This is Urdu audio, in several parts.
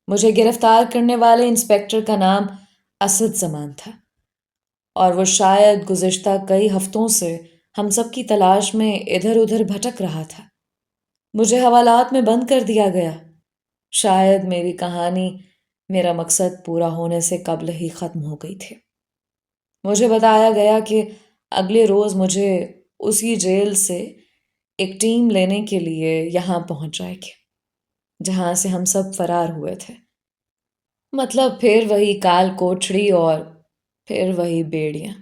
مجھے گرفتار کرنے والے انسپکٹر کا نام اسد زمان تھا، اور وہ شاید گزشتہ کئی ہفتوں سے ہم سب کی تلاش میں ادھر ادھر بھٹک رہا تھا۔ مجھے حوالات میں بند کر دیا گیا۔ شاید میری کہانی میرا مقصد پورا ہونے سے قبل ہی ختم ہو گئی تھی۔ مجھے بتایا گیا کہ اگلے روز مجھے اسی جیل سے ایک ٹیم لینے کے لیے یہاں پہنچ جائے گی جہاں سے ہم سب فرار ہوئے تھے۔ مطلب پھر وہی کال کوٹھڑی اور پھر وہی بیڑیاں۔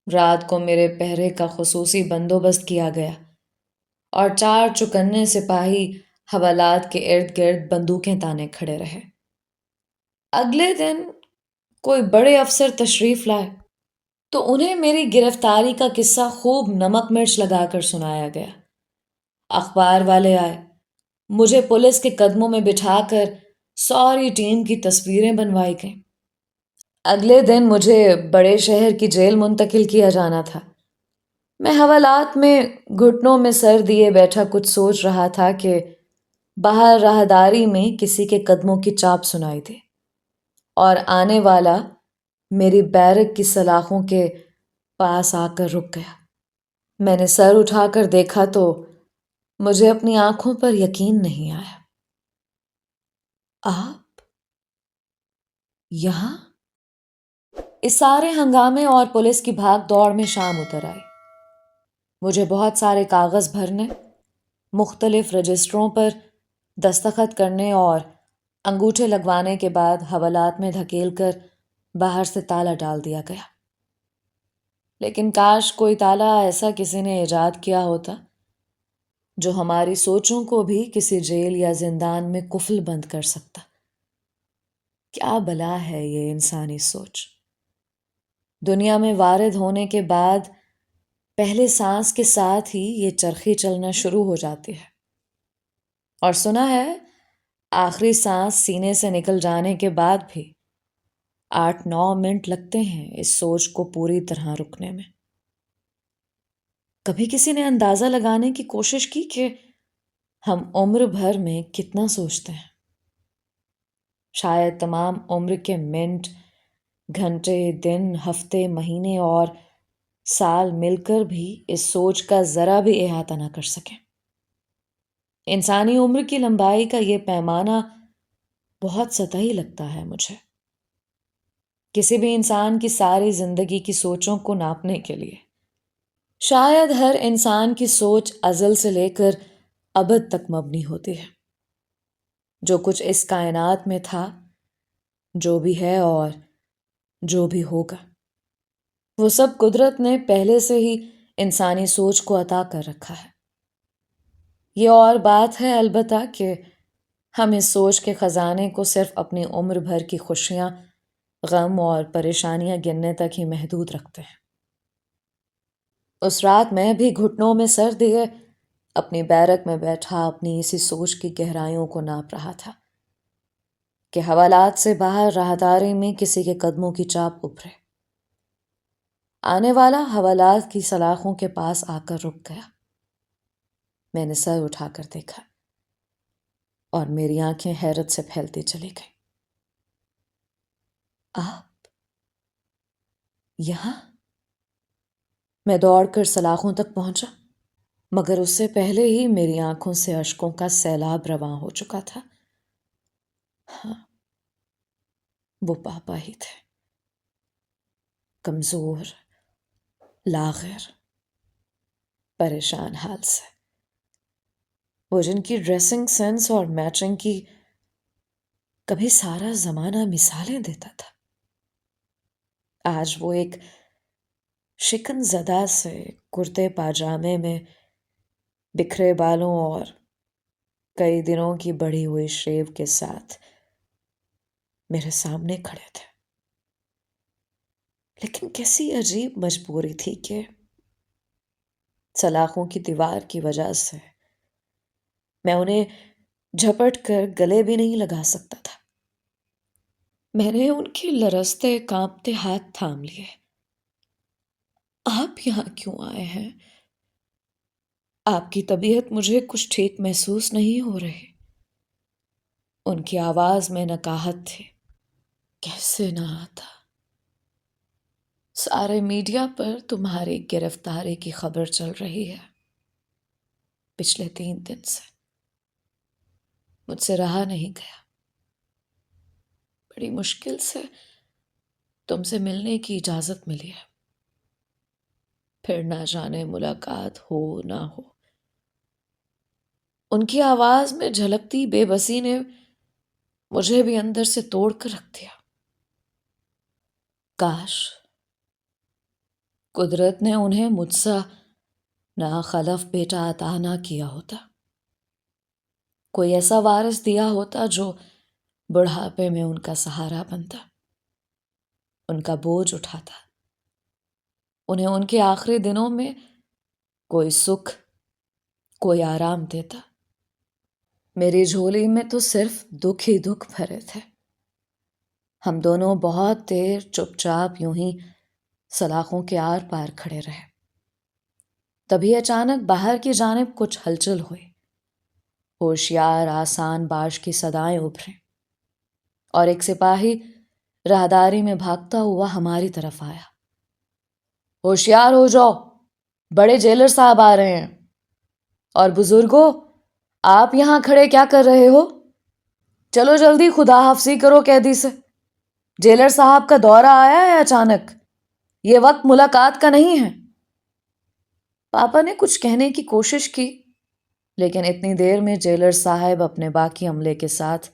رات کو میرے پہرے کا خصوصی بندوبست کیا گیا اور 4 چوکنے سپاہی حوالات کے ارد گرد بندوقیں تانے کھڑے رہے۔ اگلے دن کوئی بڑے افسر تشریف لائے تو انہیں میری گرفتاری کا قصہ خوب نمک مرچ لگا کر سنایا گیا۔ اخبار والے آئے، مجھے پولیس کے قدموں میں بٹھا کر ساری ٹیم کی تصویریں بنوائی گئیں۔ اگلے دن مجھے بڑے شہر کی جیل منتقل کیا جانا تھا۔ میں حوالات میں گھٹنوں میں سر دیے بیٹھا کچھ سوچ رہا تھا کہ باہر راہداری میں کسی کے قدموں کی چاپ سنائی دی اور آنے والا میری بیرک کی سلاخوں کے پاس آ کر رک گیا۔ میں نے سر اٹھا کر دیکھا تو مجھے اپنی آنکھوں پر یقین نہیں آیا۔ آپ یہاں؟ اس سارے ہنگامے اور پولیس کی بھاگ دوڑ میں شام اتر آئی۔ مجھے بہت سارے کاغذ بھرنے، مختلف رجسٹروں پر دستخط کرنے اور انگوٹھے لگوانے کے بعد حوالات میں دھکیل کر باہر سے تالا ڈال دیا گیا۔ لیکن کاش کوئی تالا ایسا کسی نے ایجاد کیا ہوتا جو ہماری سوچوں کو بھی کسی جیل یا زندان میں قفل بند کر سکتا۔ کیا بلا ہے یہ انسانی سوچ! دنیا میں وارد ہونے کے بعد پہلے سانس کے ساتھ ہی یہ چرخی چلنا شروع ہو جاتی ہے، اور سنا ہے آخری سانس سینے سے نکل جانے کے بعد بھی 8-9 منٹ لگتے ہیں اس سوچ کو پوری طرح رکنے میں۔ کبھی کسی نے اندازہ لگانے کی کوشش کی کہ ہم عمر بھر میں کتنا سوچتے ہیں؟ شاید تمام عمر کے منٹ، گھنٹے، دن، ہفتے، مہینے اور سال مل کر بھی اس سوچ کا ذرا بھی احاطہ نہ کر سکیں۔ انسانی عمر کی لمبائی کا یہ پیمانہ بہت سطحی لگتا ہے مجھے۔ کسی بھی انسان کی ساری زندگی کی سوچوں کو ناپنے کے لیے شاید ہر انسان کی سوچ ازل سے لے کر ابد تک مبنی ہوتی ہے۔ جو کچھ اس کائنات میں تھا، جو بھی ہے اور جو بھی ہوگا، وہ سب قدرت نے پہلے سے ہی انسانی سوچ کو عطا کر رکھا ہے۔ یہ اور بات ہے البتہ کہ ہم اس سوچ کے خزانے کو صرف اپنی عمر بھر کی خوشیاں، غم اور پریشانیاں گننے تک ہی محدود رکھتے ہیں۔ اس رات میں بھی گھٹنوں میں سر دیے اپنی بیرک میں بیٹھا اپنی اسی سوچ کی گہرائیوں کو ناپ رہا تھا کہ حوالات سے باہر راہداری میں کسی کے قدموں کی چاپ ابھرے۔ آنے والا حوالات کی سلاخوں کے پاس آ کر رک گیا۔ میں نے سر اٹھا کر دیکھا اور میری آنکھیں حیرت سے پھیلتی چلی گئیں۔ آپ یہاں؟ میں دوڑ کر سلاخوں تک پہنچا، مگر اس سے پہلے ہی میری آنکھوں سے اشکوں کا سیلاب رواں ہو چکا تھا۔ ہاں، وہ پاپا ہی تھے، کمزور، لاغر، پریشان حال سے۔ وہ جن کی ڈریسنگ سینس اور میچنگ کی کبھی سارا زمانہ مثالیں دیتا تھا، آج وہ ایک شکن زدہ سے کرتے پاجامے میں بکھرے بالوں اور کئی دنوں کی بڑھی ہوئی شیو کے ساتھ میرے سامنے کھڑے تھے۔ لیکن کیسی عجیب مجبوری تھی کہ سلاخوں کی دیوار کی وجہ سے میں انہیں جھپٹ کر گلے بھی نہیں لگا سکتا تھا۔ میں نے ان کے لرزتے کانپتے ہاتھ تھام لیے۔ آپ یہاں کیوں آئے ہیں؟ آپ کی طبیعت مجھے کچھ ٹھیک محسوس نہیں ہو رہی۔ ان کی آواز میں نکاہت تھی۔ کیسے نہ آتا؟ سارے میڈیا پر تمہاری گرفتاری کی خبر چل رہی ہے پچھلے 3 دن سے۔ مجھ سے رہا نہیں گیا، بڑی مشکل سے تم سے ملنے کی اجازت ملی ہے، پھر نہ جانے ملاقات ہو نہ ہو۔ ان کی آواز میں جھلکتی بے بسی نے مجھے بھی اندر سے توڑ کر رکھ دیا۔ کاش قدرت نے انہیں مجھ سا ناخلف بیٹا عطا نہ کیا ہوتا، کوئی ایسا وارث دیا ہوتا جو بڑھاپے میں ان کا سہارا بنتا، ان کا بوجھ اٹھاتا، انہیں ان کے آخری دنوں میں کوئی سکھ، کوئی آرام دیتا۔ میری جھولی میں تو صرف دکھ ہی دکھ بھرے تھے۔ ہم دونوں بہت دیر چپ چاپ یوں ہی سلاخوں کے آر پار کھڑے رہے۔ تبھی اچانک باہر کی جانب کچھ ہلچل ہوئی، ہوشیار آسان باش کی صدائیں ابھریں، اور ایک سپاہی راہداری میں بھاگتا ہوا ہماری طرف آیا۔ ہوشیار ہو جاؤ، بڑے جیلر صاحب آ رہے ہیں۔ اور بزرگوں، آپ یہاں کھڑے کیا کر رہے ہو؟ چلو جلدی خدا حافظی کرو قیدی سے، جیلر صاحب کا دورہ آیا ہے اچانک، یہ وقت ملاقات کا نہیں ہے۔ پاپا نے کچھ کہنے کی کوشش کی، لیکن اتنی دیر میں جیلر صاحب اپنے باقی عملے کے ساتھ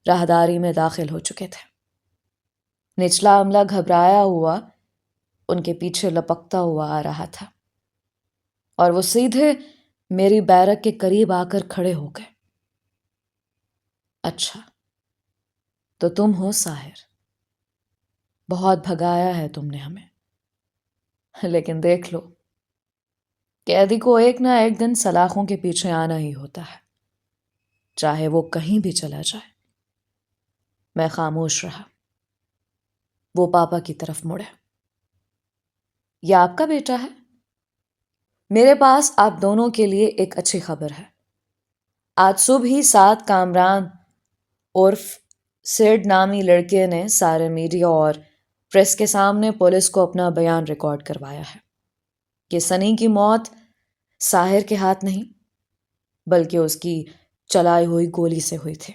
راہداری میں داخل ہو چکے تھے۔ نچلا عملہ گھبرایا ہوا ان کے پیچھے لپکتا ہوا آ رہا تھا، اور وہ سیدھے میری بیرک کے قریب آ کر کھڑے ہو گئے۔ اچھا، تو تم ہو ساحر، بہت بھگایا ہے تم نے ہمیں، لیکن دیکھ لو، قیدی کو ایک نہ ایک دن سلاخوں کے پیچھے آنا ہی ہوتا ہے، چاہے وہ کہیں بھی چلا جائے۔ میں خاموش رہا۔ وہ پاپا کی طرف مڑے۔ یہ آپ کا بیٹا ہے؟ میرے پاس آپ دونوں کے لیے ایک اچھی خبر ہے۔ آج صبح ہی 7 کامران عرف سیڈ نامی لڑکے نے سارے میڈیا اور پریس کے سامنے پولیس کو اپنا بیان ریکارڈ کروایا ہے کہ سنی کی موت ساحر کے ہاتھ نہیں بلکہ اس کی چلائی ہوئی گولی سے ہوئی تھی۔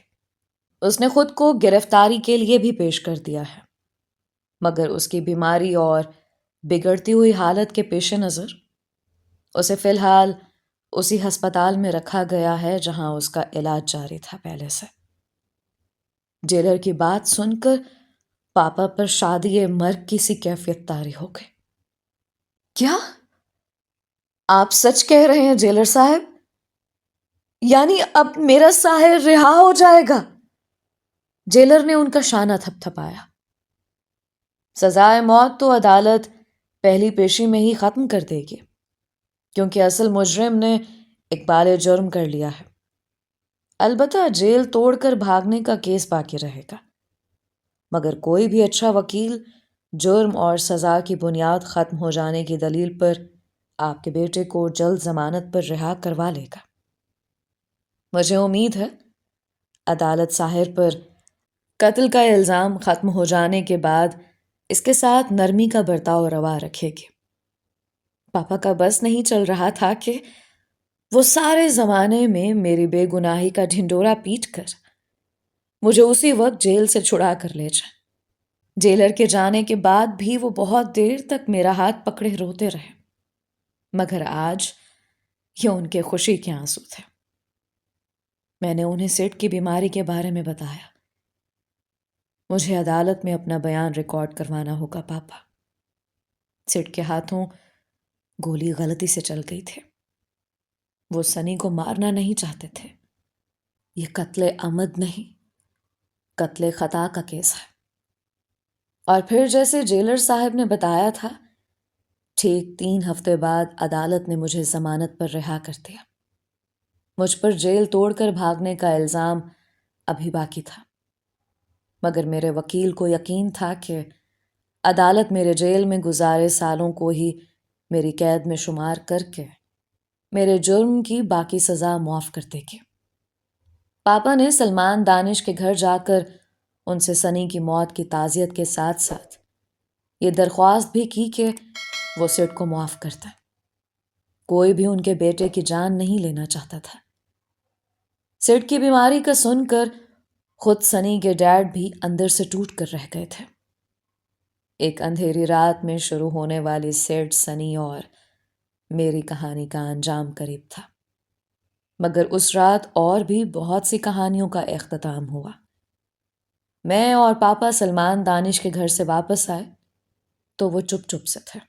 اس نے خود کو گرفتاری کے لیے بھی پیش کر دیا ہے، مگر اس کی بیماری اور بگڑتی ہوئی حالت کے پیش نظر اسے فی الحال اسی ہسپتال میں رکھا گیا ہے جہاں اس کا علاج جاری تھا پہلے سے۔ جیلر کی بات سن کر پاپا پر شادی مرگ کی سی کیفیت طاری ہو گئی۔ کیا آپ سچ کہہ رہے ہیں جیلر صاحب؟ یعنی اب میرا ساحر رہا ہو جائے گا؟ جیلر نے ان کا شانہ تھپ تھپایا۔ سزائے موت تو عدالت پہلی پیشی میں ہی ختم کر دے گی، کیونکہ اصل مجرم نے اقبال جرم کر لیا ہے۔ البتہ جیل توڑ کر بھاگنے کا کیس باقی رہے گا، مگر کوئی بھی اچھا وکیل جرم اور سزا کی بنیاد ختم ہو جانے کی دلیل پر آپ کے بیٹے کو جلد ضمانت پر رہا کروا لے گا۔ مجھے امید ہے عدالت ساحر پر قتل کا الزام ختم ہو جانے کے بعد اس کے ساتھ نرمی کا برتاؤ روا رکھے گی۔ پاپا کا بس نہیں چل رہا تھا کہ وہ سارے زمانے میں میری بے گناہی کا ڈھنڈورا پیٹ کر مجھے اسی وقت جیل سے چھڑا کر لے جائیں۔ جیلر کے جانے کے بعد بھی وہ بہت دیر تک میرا ہاتھ پکڑے روتے رہے، مگر آج یہ ان کے خوشی کے آنسو تھے۔ میں نے انہیں سیٹ کی بیماری کے بارے میں بتایا۔ مجھے عدالت میں اپنا بیان ریکارڈ کروانا ہوگا پاپا۔ سیٹ کے ہاتھوں گولی غلطی سے چل گئی تھی۔ وہ سنی کو مارنا نہیں چاہتے تھے۔ یہ قتل عمد نہیں، قتل خطا کا کیس ہے۔ اور پھر جیسے جیلر صاحب نے بتایا تھا، ٹھیک 3 ہفتے بعد عدالت نے مجھے ضمانت پر رہا کر دیا۔ مجھ پر جیل توڑ کر بھاگنے کا الزام ابھی باقی تھا، مگر میرے وکیل کو یقین تھا کہ عدالت میرے جیل میں گزارے سالوں کو ہی میری قید میں شمار کر کے میرے جرم کی باقی سزا معاف کر دے گی۔ پاپا نے سلمان دانش کے گھر جا کر ان سے سنی کی موت کی تعزیت کے ساتھ ساتھ یہ درخواست بھی کی کہ وہ سیٹ کو معاف کر دیں۔ کوئی بھی ان کے بیٹے کی جان نہیں لینا چاہتا تھا۔ سیٹ کی بیماری کا سن کر خود سنی کے ڈیڈ بھی اندر سے ٹوٹ کر رہ گئے تھے۔ ایک اندھیری رات میں شروع ہونے والی سیٹ، سنی اور میری کہانی کا انجام قریب تھا، مگر اس رات اور بھی بہت سی کہانیوں کا اختتام ہوا۔ میں اور پاپا سلمان دانش کے گھر سے واپس آئے تو وہ چپ چپ سے تھے،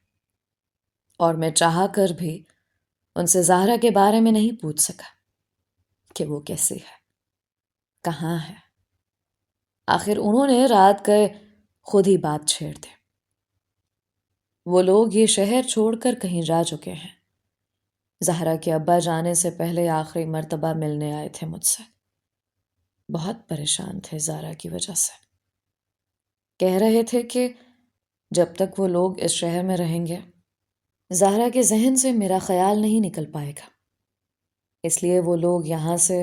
اور میں چاہ کر بھی ان سے زہرا کے بارے میں نہیں پوچھ سکا کہ وہ کیسی ہے، کہاں ہے۔ آخر انہوں نے رات گئے خود ہی بات چھیڑ دی۔ وہ لوگ یہ شہر چھوڑ کر کہیں جا چکے ہیں۔ زہرا کے ابا جانے سے پہلے آخری مرتبہ ملنے آئے تھے مجھ سے۔ بہت پریشان تھے زہرا کی وجہ سے۔ کہہ رہے تھے کہ جب تک وہ لوگ اس شہر میں رہیں گے، زہرا کے ذہن سے میرا خیال نہیں نکل پائے گا، اس لیے وہ لوگ یہاں سے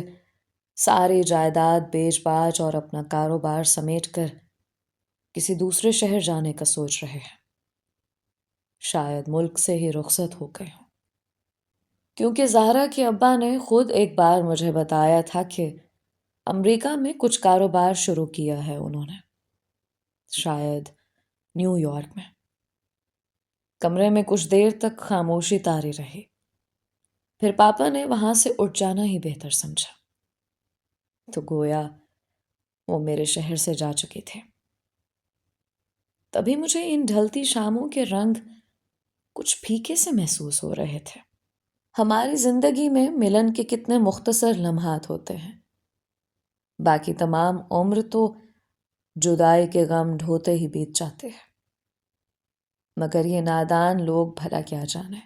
ساری جائیداد بیچ باچ اور اپنا کاروبار سمیٹ کر کسی دوسرے شہر جانے کا سوچ رہے ہیں۔ شاید ملک سے ہی رخصت ہو گئے ہوں، کیونکہ زہرا کے ابا نے خود ایک بار مجھے بتایا تھا کہ امریکہ میں کچھ کاروبار شروع کیا ہے انہوں نے، شاید نیو یارک میں۔ کمرے میں کچھ دیر تک خاموشی طاری رہی، پھر پاپا نے وہاں سے اٹھ جانا ہی بہتر سمجھا، تو گویا وہ میرے شہر سے جا چکے تھے۔ تبھی مجھے ان ڈھلتی شاموں کے رنگ کچھ پھیکے سے محسوس ہو رہے تھے۔ ہماری زندگی میں ملن کے کتنے مختصر لمحات ہوتے ہیں، باقی تمام عمر تو جدائی کے غم ڈھوتے ہی بیت جاتے ہیں۔ مگر یہ نادان لوگ بھلا کیا جانے،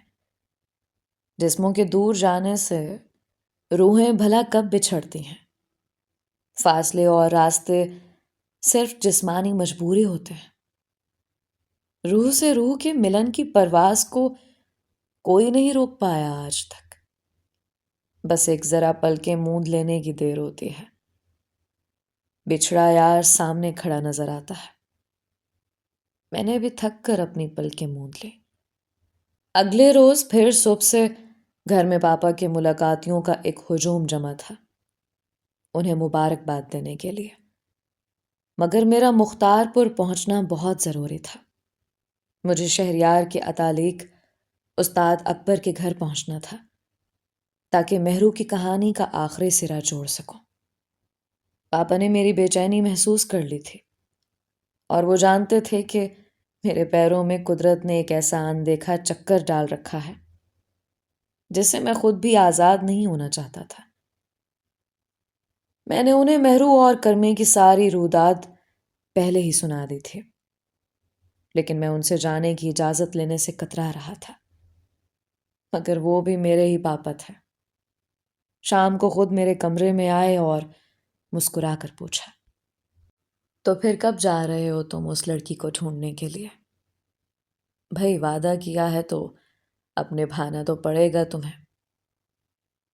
جسموں کے دور جانے سے روحیں بھلا کب بچھڑتی ہیں۔ فاصلے اور راستے صرف جسمانی مجبوری ہوتے ہیں۔ روح سے روح کے ملن کی پرواز کو کوئی نہیں روک پایا آج تک، بس ایک ذرا پلکیں موند لینے کی دیر ہوتی ہے۔ بچھڑا یار سامنے کھڑا نظر آتا ہے۔ میں نے بھی تھک کر اپنی پلکیں موند لی۔ اگلے روز پھر صبح سے گھر میں پاپا کے ملاقاتیوں کا ایک ہجوم جمع تھا، انہیں مبارکباد دینے کے لیے، مگر میرا مختار پور پہنچنا بہت ضروری تھا۔ مجھے شہریار کے اتالیق استاد اکبر کے گھر پہنچنا تھا، تاکہ مہرو کی کہانی کا آخری سرا جوڑ سکوں۔ پاپا نے میری بے چینی محسوس کر لی تھی، اور وہ جانتے تھے کہ میرے پیروں میں قدرت نے ایک ایسا اندیکھا چکر ڈال رکھا ہے جس سے میں خود بھی آزاد نہیں ہونا چاہتا تھا۔ میں نے انہیں مہرو اور کرمے کی ساری روداد پہلے ہی سنا دی تھی، لیکن میں ان سے جانے کی اجازت لینے سے کترا رہا تھا، مگر وہ بھی میرے ہی پاپا تھے۔ شام کو خود میرے کمرے میں آئے اور مسکرا کر پوچھا، تو پھر کب جا رہے ہو تم اس لڑکی کو ڈھونڈنے کے لیے؟ بھائی وعدہ کیا ہے تو اب نبھانا تو پڑے گا تمہیں۔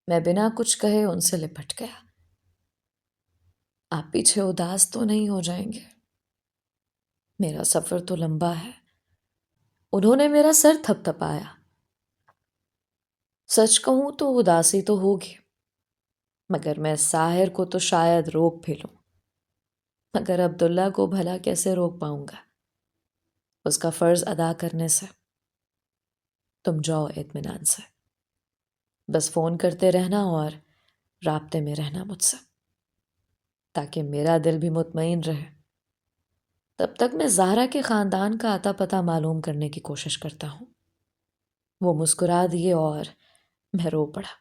میں بنا کچھ کہے ان سے لپٹ گیا۔ آپ پیچھے اداس تو نہیں ہو جائیں گے؟ میرا سفر تو لمبا ہے۔ انہوں نے میرا سر تھپ تھپایا۔ سچ کہوں تو اداسی تو ہوگی، مگر میں ساحر کو تو شاید روک بھی لوں، مگر عبداللہ کو بھلا کیسے روک پاؤں گا اس کا فرض ادا کرنے سے؟ تم جاؤ اطمینان سے، بس فون کرتے رہنا اور رابطے میں رہنا مجھ سے، تاکہ میرا دل بھی مطمئن رہے۔ تب تک میں زہرا کے خاندان کا اتا پتہ معلوم کرنے کی کوشش کرتا ہوں۔ وہ مسکرا دیے اور میں رو پڑا۔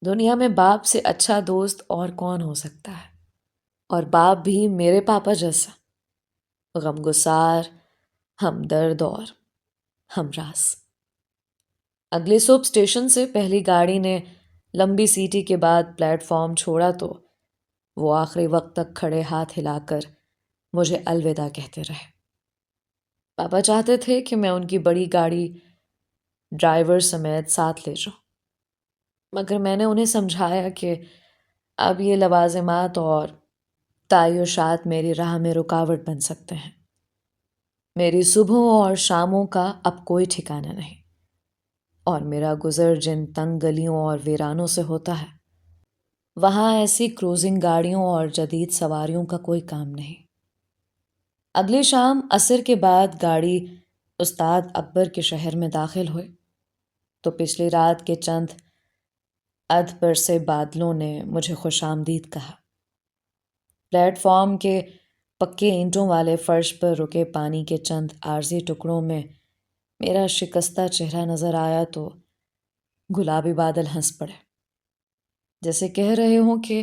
دنیا میں باپ سے اچھا دوست اور کون ہو سکتا ہے، اور باپ بھی میرے پاپا جیسا، غمگسار، ہمدرد اور ہمراز۔ اگلی صبح اسٹیشن سے پہلی گاڑی نے لمبی سیٹی کے بعد پلیٹ فارم چھوڑا تو وہ آخری وقت تک کھڑے ہاتھ ہلا کر مجھے الوداع کہتے رہے۔ پاپا چاہتے تھے کہ میں ان کی بڑی گاڑی ڈرائیور سمیت ساتھ لے جاؤں، مگر میں نے انہیں سمجھایا کہ اب یہ لوازمات اور تعیشات میری راہ میں رکاوٹ بن سکتے ہیں۔ میری صبحوں اور شاموں کا اب کوئی ٹھکانہ نہیں، اور میرا گزر جن تنگ گلیوں اور ویرانوں سے ہوتا ہے وہاں ایسی کروزنگ گاڑیوں اور جدید سواریوں کا کوئی کام نہیں۔ اگلی شام عصر کے بعد گاڑی استاد اکبر کے شہر میں داخل ہوئے تو پچھلی رات کے چند ادھ پر سے بادلوں نے مجھے خوش آمدید کہا۔ پلیٹ فارم کے پکے اینٹوں والے فرش پر رکے پانی کے چند عارضی ٹکڑوں میں میرا شکستہ چہرہ نظر آیا تو گلابی بادل ہنس پڑے، جیسے کہہ رہے ہوں کہ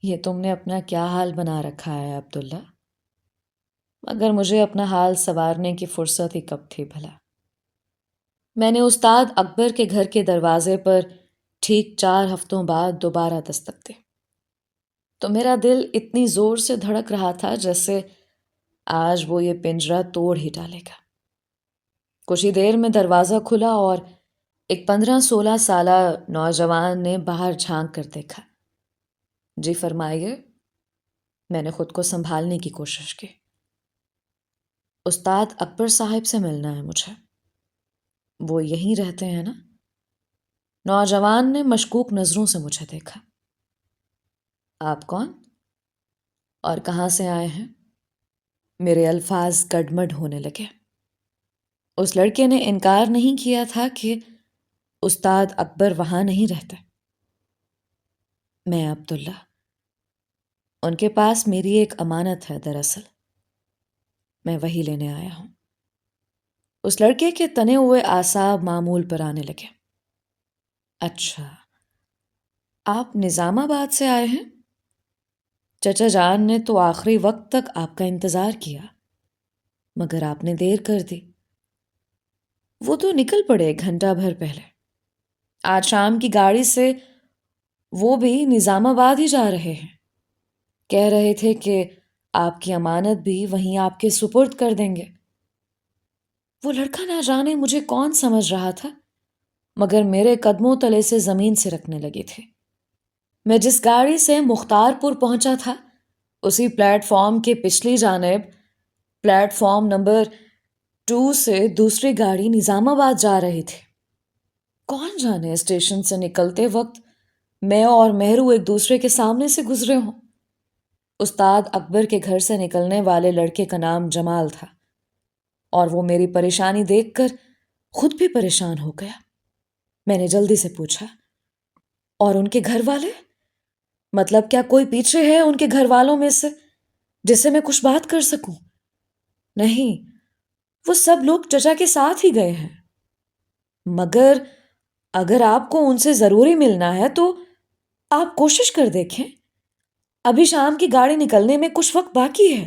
یہ تم نے اپنا کیا حال بنا رکھا ہے عبداللہ۔ مگر مجھے اپنا حال سنوارنے کی فرصت ہی کب تھی بھلا۔ میں نے استاد اکبر کے گھر کے دروازے پر ٹھیک 4 ہفتوں بعد دوبارہ دستک دی تو میرا دل اتنی زور سے دھڑک رہا تھا جیسے آج وہ یہ پنجرہ توڑ ہی ڈالے گا۔ کچھ ہی دیر میں دروازہ کھلا اور ایک 15-16 سالہ نوجوان نے باہر جھانک کر دیکھا۔ جی فرمائیے۔ میں نے خود کو سنبھالنے کی کوشش کی۔ استاد اکبر صاحب سے ملنا ہے مجھے۔ وہ یہیں رہتے ہیں نا؟ نوجوان نے مشکوک نظروں سے مجھے دیکھا۔ آپ کون؟ اور کہاں سے آئے ہیں؟ میرے الفاظ گڈمڈ ہونے لگے۔ اس لڑکے نے انکار نہیں کیا تھا کہ استاد اکبر وہاں نہیں رہتے۔ میں عبداللہ، ان کے پاس میری ایک امانت ہے دراصل، میں وہی لینے آیا ہوں۔ اس لڑکے کے تنے ہوئے اعصاب معمول پر آنے لگے۔ اچھا، آپ نظام آباد سے آئے ہیں؟ چچا جان نے تو آخری وقت تک آپ کا انتظار کیا، مگر آپ نے دیر کر دی۔ وہ تو نکل پڑے گھنٹہ بھر پہلے۔ آج شام کی گاڑی سے وہ بھی نظام آباد ہی جا رہے ہیں۔ کہہ رہے تھے کہ آپ کی امانت بھی وہیں آپ کے سپرد کر دیں گے۔ وہ لڑکا نہ جانے مجھے کون سمجھ رہا تھا، مگر میرے قدموں تلے سے زمین سے رکھنے لگی تھی۔ میں جس گاڑی سے مختار پور پہنچا تھا اسی پلیٹ فارم کے پچھلی جانب پلیٹ فارم نمبر 2 سے دوسری گاڑی نظام آباد جا رہی تھی۔ کون جانے اسٹیشن سے نکلتے وقت میں اور مہرو ایک دوسرے کے سامنے سے گزرے ہوں۔ استاد اکبر کے گھر سے نکلنے والے لڑکے کا نام جمال تھا، اور وہ میری پریشانی دیکھ کر خود بھی پریشان ہو گیا۔ میں نے جلدی سے پوچھا، اور ان کے گھر والے؟ مطلب کیا کوئی پیچھے ہے ان کے گھر والوں میں سے جس سے میں کچھ بات کر سکوں؟ نہیں، وہ سب لوگ چچا کے ساتھ ہی گئے ہیں۔ مگر اگر آپ کو ان سے ضروری ملنا ہے تو آپ کوشش کر دیکھیں، ابھی شام کی گاڑی نکلنے میں کچھ وقت باقی ہے۔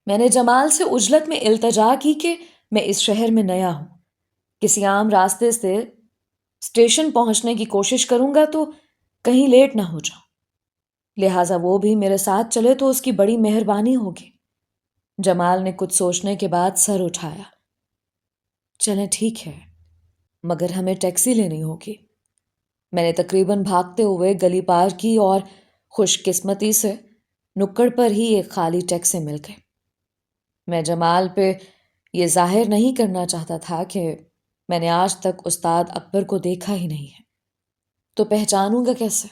میں نے جمال سے عجلت میں التجا کی کہ میں اس شہر میں نیا ہوں، کسی عام راستے سے اسٹیشن پہنچنے کی کوشش کروں گا تو کہیں لیٹ نہ ہو جاؤں، لہٰذا وہ بھی میرے ساتھ چلے تو اس کی بڑی مہربانی ہوگی۔ جمال نے کچھ سوچنے کے بعد سر اٹھایا۔ چلیں ٹھیک ہے، مگر ہمیں ٹیکسی لینی ہوگی۔ میں نے تقریباً بھاگتے ہوئے گلی پار کی اور خوش قسمتی سے نکڑ پر ہی ایک خالی ٹیکسی مل گئی۔ میں جمال پہ یہ ظاہر نہیں کرنا چاہتا تھا کہ میں نے آج تک استاد اکبر کو دیکھا ہی نہیں ہے، تو پہچانوں گا کیسے؟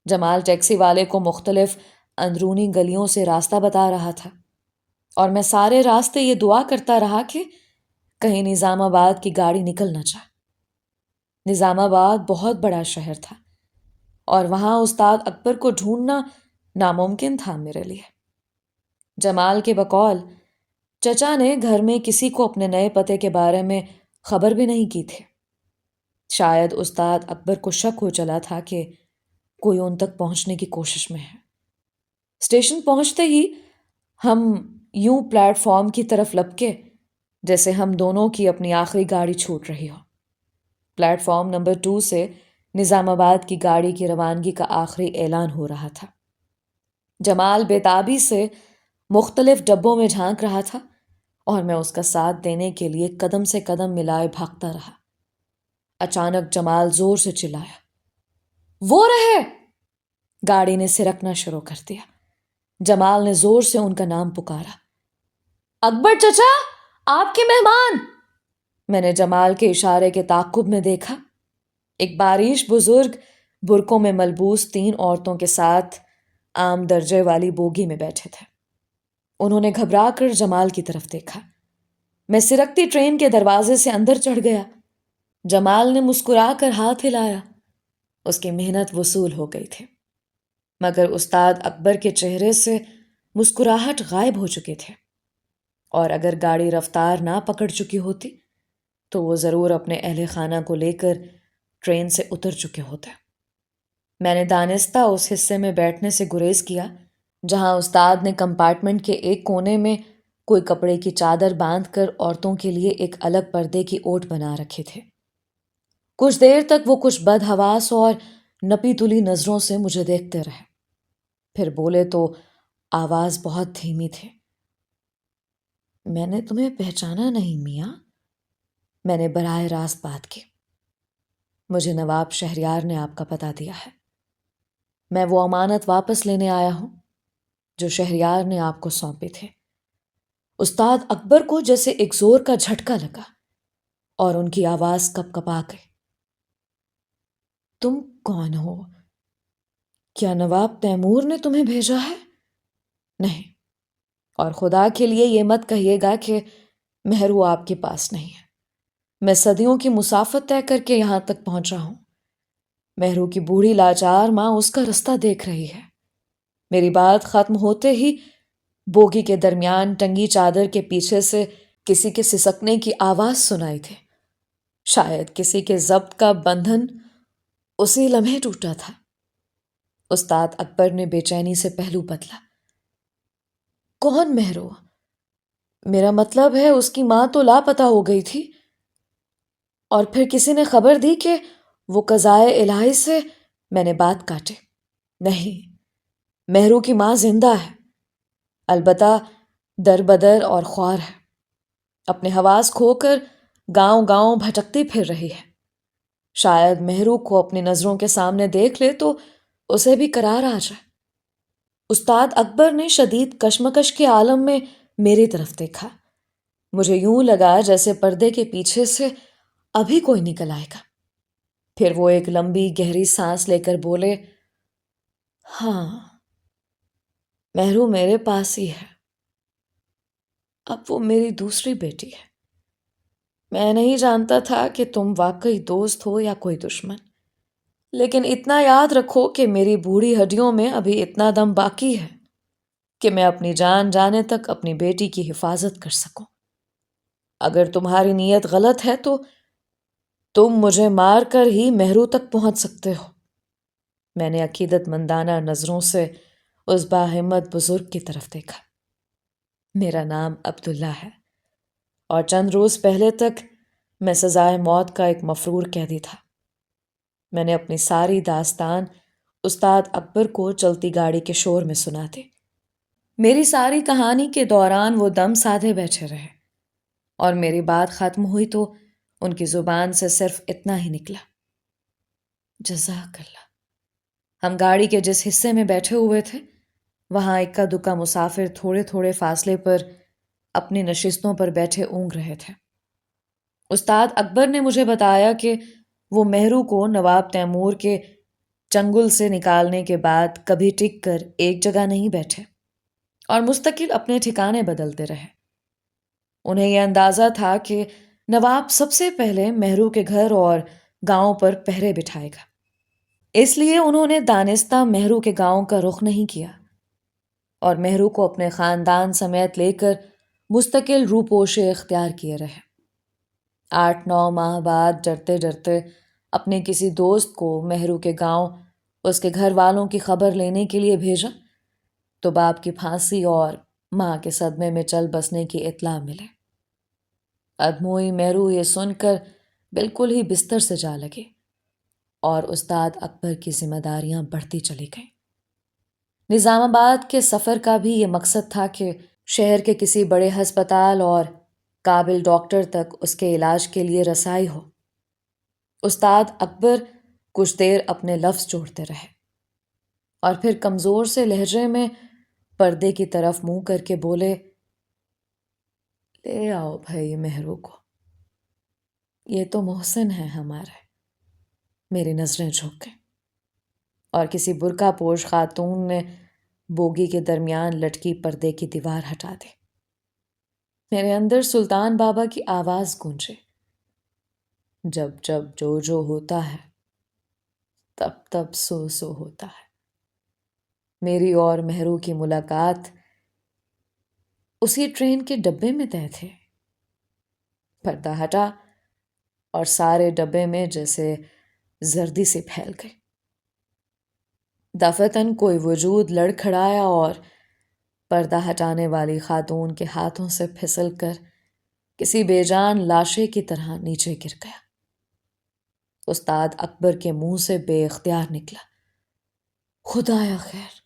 جمال ٹیکسی والے کو مختلف اندرونی گلیوں سے راستہ بتا رہا تھا، اور میں سارے راستے یہ دعا کرتا رہا کہ کہیں نظام آباد کی گاڑی نکل نہ جائے۔ نظام آباد بہت بڑا شہر تھا، اور وہاں استاد اکبر کو ڈھونڈنا ناممکن تھا میرے لیے۔ جمال کے بقول چچا نے گھر میں کسی کو اپنے نئے پتے کے بارے میں خبر بھی نہیں کی تھی۔ شاید استاد اکبر کو شک ہو چلا تھا کہ کوئی ان تک پہنچنے کی کوشش میں ہے۔ اسٹیشن پہنچتے ہی ہم یوں پلیٹ فارم کی طرف لپکے جیسے ہم دونوں کی اپنی آخری گاڑی چھوٹ رہی ہو۔ پلیٹ فارم نمبر 2 سے نظام آباد کی گاڑی کی روانگی کا آخری اعلان ہو رہا تھا۔ جمال بےتابی سے مختلف ڈبوں میں جھانک رہا تھا، اور میں اس کا ساتھ دینے کے لیے قدم سے قدم ملائے بھاگتا رہا۔ اچانک جمال زور سے چلایا، وہ رہے! گاڑی نے سرکنا شروع کر دیا۔ جمال نے زور سے ان کا نام پکارا، اکبر چچا، آپ کے مہمان۔ میں نے جمال کے اشارے کے تعاقب میں دیکھا۔ ایک باریش بزرگ برقعوں میں ملبوس 3 عورتوں کے ساتھ عام درجے والی بوگی میں بیٹھے تھے۔ انہوں نے گھبرا کر جمال کی طرف دیکھا۔ میں سرکتی ٹرین کے دروازے سے اندر چڑھ گیا۔ جمال نے مسکرا کر ہاتھ ہلایا۔ اس کی محنت وصول ہو گئی تھی، مگر استاد اکبر کے چہرے سے مسکراہٹ غائب ہو چکے تھے، اور اگر گاڑی رفتار نہ پکڑ چکی ہوتی تو وہ ضرور اپنے اہل خانہ کو لے کر ٹرین سے اتر چکے ہوتے۔ میں نے دانستہ اس حصے میں بیٹھنے سے گریز کیا جہاں استاد نے کمپارٹمنٹ کے ایک کونے میں کوئی کپڑے کی چادر باندھ کر عورتوں کے لیے ایک الگ پردے کی اوٹ بنا رکھے تھے۔ کچھ دیر تک وہ کچھ بدحواس اور نپی تلی نظروں سے مجھے دیکھتے رہے، پھر بولے تو آواز بہت دھیمی تھی، میں نے تمہیں پہچانا نہیں میاں۔ میں نے براہ راست بات کی، مجھے نواب شہریار نے آپ کا پتہ دیا ہے۔ میں وہ امانت واپس لینے آیا ہوں جو شہریار نے آپ کو سونپے تھے۔ استاد اکبر کو جیسے ایک زور کا جھٹکا لگا اور ان کی آواز کپ کپا گئی۔ تم کون ہو؟ کیا نواب تیمور نے تمہیں بھیجا ہے؟ نہیں، اور خدا کے لیے یہ مت کہیے گا کہ مہرو آپ کے پاس نہیں ہے۔ میں صدیوں کی مسافت طے کر کے یہاں تک پہنچا ہوں۔ مہرو کی بوڑھی لاچار ماں اس کا رستہ دیکھ رہی ہے۔ میری بات ختم ہوتے ہی بوگی کے درمیان ٹنگی چادر کے پیچھے سے کسی کے سسکنے کی آواز سنائی تھی۔ شاید کسی کے ضبط کا بندھن اسی لمحے ٹوٹا تھا۔ استاد اکبر نے بے چینی سے پہلو بدلا۔ کون مہرو؟ میرا مطلب ہے اس کی ماں تو لاپتہ ہو گئی تھی، اور پھر کسی نے خبر دی کہ وہ قضائے الہی سے۔ میں نے بات کاٹی، نہیں، مہرو کی ماں زندہ ہے، البتہ در بدر اور خوار ہے، اپنے حواس کھو کر گاؤں گاؤں بھٹکتی پھر رہی ہے۔ شاید مہرو کو اپنی نظروں کے سامنے دیکھ لے تو اسے بھی قرار آ جائے۔ استاد اکبر نے شدید کشمکش کے عالم میں میری طرف دیکھا۔ مجھے یوں لگا جیسے پردے کے پیچھے سے ابھی کوئی نکل آئے گا۔ پھر وہ ایک لمبی گہری سانس لے کر بولے، ہاں، مہرو میرے پاس ہی ہے، اب وہ میری دوسری بیٹی ہے۔ میں نہیں جانتا تھا کہ تم واقعی دوست ہو یا کوئی دشمن، لیکن اتنا یاد رکھو کہ میری بوڑھی ہڈیوں میں ابھی اتنا دم باقی ہے کہ میں اپنی جان جانے تک اپنی بیٹی کی حفاظت کر سکوں۔ اگر تمہاری نیت غلط ہے تو تم مجھے مار کر ہی مہرو تک پہنچ سکتے ہو۔ میں نے عقیدت مندانہ نظروں سے اس باہمت بزرگ کی طرف دیکھا۔ میرا نام عبداللہ ہے، اور چند روز پہلے تک میں سزائے موت کا ایک مفرور قیدی تھا۔ میں نے اپنی ساری داستان استاد اکبر کو چلتی گاڑی کے شور میں سنا دی۔ میری ساری کہانی کے دوران وہ دم سادھے بیٹھے رہے، اور میری بات ختم ہوئی تو ان کی زبان سے صرف اتنا ہی نکلا، جزاک اللہ۔ ہم گاڑی کے جس حصے میں بیٹھے ہوئے تھے وہاں اکا دکا مسافر تھوڑے تھوڑے فاصلے پر اپنی نشستوں پر بیٹھے اونگ رہے تھے۔ استاد اکبر نے مجھے بتایا کہ وہ مہرو کو نواب تیمور کے چنگل سے نکالنے کے بعد کبھی ٹک کر ایک جگہ نہیں بیٹھے اور مستقل اپنے ٹھکانے بدلتے رہے۔ انہیں یہ اندازہ تھا کہ نواب سب سے پہلے مہرو کے گھر اور گاؤں پر پہرے بٹھائے گا، اس لیے انہوں نے دانستہ مہرو کے گاؤں کا رخ نہیں کیا اور مہرو کو اپنے خاندان سمیت لے کر مستقل روپوشے اختیار کیے رہے۔ 8-9 ماہ بعد ڈرتے ڈرتے اپنے کسی دوست کو مہرو کے گاؤں اس کے گھر والوں کی خبر لینے کے لیے بھیجا تو باپ کی پھانسی اور ماں کے صدمے میں چل بسنے کی اطلاع ملے۔ ادموئی مہرو یہ سن کر بالکل ہی بستر سے جا لگے، اور استاد اکبر کی ذمہ داریاں بڑھتی چلی گئیں۔ نظام آباد کے سفر کا بھی یہ مقصد تھا کہ شہر کے کسی بڑے ہسپتال اور قابل ڈاکٹر تک اس کے علاج کے لیے رسائی ہو۔ استاد اکبر کچھ دیر اپنے لفظ جوڑتے رہے، اور پھر کمزور سے لہجے میں پردے کی طرف منہ کر کے بولے، لے آؤ بھائی مہرو کو، یہ تو محسن ہے ہمارے۔ میری نظریں جھک گئیں اور کسی برقع پوش خاتون نے بوگی کے درمیان لٹکی پردے کی دیوار ہٹا دی۔ میرے اندر سلطان بابا کی آواز گونجے، جب جب جو ہوتا ہے تب تب سو ہوتا ہے۔ میری اور مہرو کی ملاقات اسی ٹرین کے ڈبے میں طے تھے۔ پردہ ہٹا اور سارے ڈبے میں جیسے زردی سے پھیل گئی۔ دفعتاً کوئی وجود لڑکھڑایا اور پردہ ہٹانے والی خاتون کے ہاتھوں سے پھسل کر کسی بے جان لاشے کی طرح نیچے گر گیا۔ استاد اکبر کے منہ سے بے اختیار نکلا، خدایا خیر۔